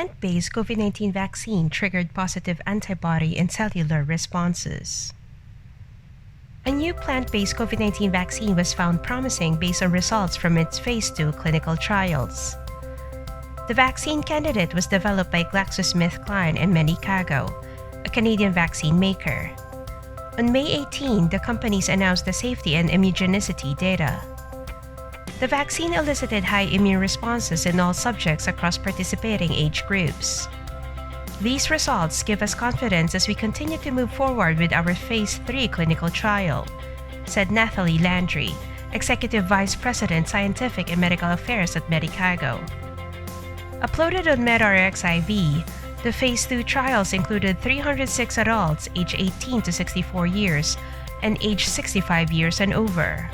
plant-based COVID-19 vaccine triggered positive antibody and cellular responses. A new plant-based COVID-19 vaccine was found promising based on results from its phase 2 clinical trials. The vaccine candidate was developed by GlaxoSmithKline and Medicago, a Canadian vaccine maker. On May 18, the companies announced the safety and immunogenicity data. The vaccine elicited high immune responses in all subjects across participating age groups. These results give us confidence as we continue to move forward with our Phase 3 clinical trial, said Nathalie Landry, Executive Vice President, Scientific and Medical Affairs at Medicago. Uploaded on medRxiv, the Phase 2 trials included 306 adults aged 18 to 64 years and aged 65 years and over.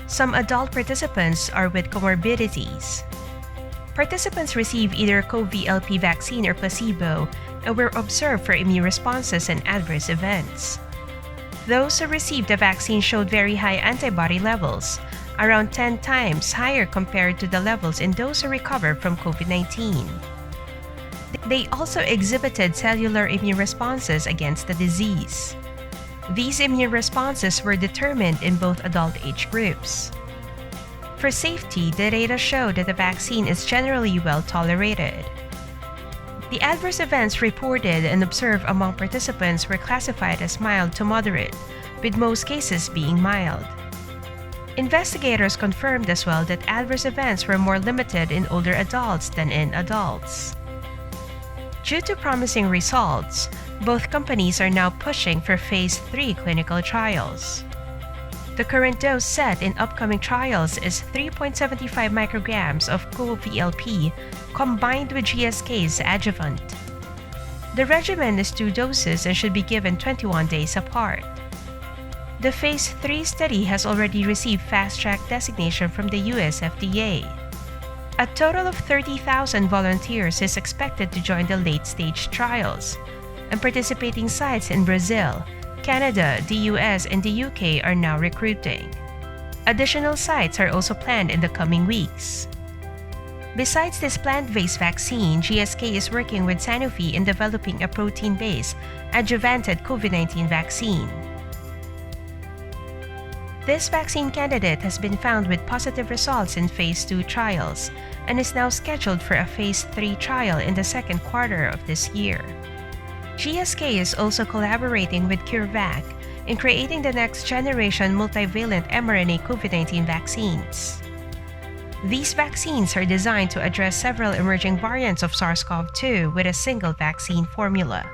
Some adult participants are with comorbidities. Participants receive either co-VLP vaccine or placebo and were observed for immune responses and adverse events. Those who received the vaccine showed very high antibody levels, around 10 times higher compared to the levels in those who recovered from COVID-19. They also exhibited cellular immune responses against the disease. These immune responses were determined in both adult age groups. For safety, the data showed that the vaccine is generally well tolerated. The adverse events reported and observed among participants were classified as mild to moderate, with most cases being mild. Investigators confirmed as well that adverse events were more limited in older adults than in adults. Due to promising results, both companies are now pushing for Phase 3 clinical trials. The current dose set in upcoming trials is 3.75 micrograms of co-VLP combined with GSK's adjuvant. The regimen is 2 doses and should be given 21 days apart. The Phase 3 study has already received Fast Track designation from the US FDA. A total of 30,000 volunteers is expected to join the late-stage trials, and participating sites in Brazil, Canada, the US, and the UK are now recruiting. Additional sites are also planned in the coming weeks. Besides this plant-based vaccine, GSK is working with Sanofi in developing a protein-based adjuvanted COVID-19 vaccine. This vaccine candidate has been found with positive results in Phase 2 trials and is now scheduled for a Phase 3 trial in the second quarter of this year. GSK is also collaborating with CureVac in creating the next-generation multivalent mRNA COVID-19 vaccines. These vaccines are designed to address several emerging variants of SARS-CoV-2 with a single vaccine formula.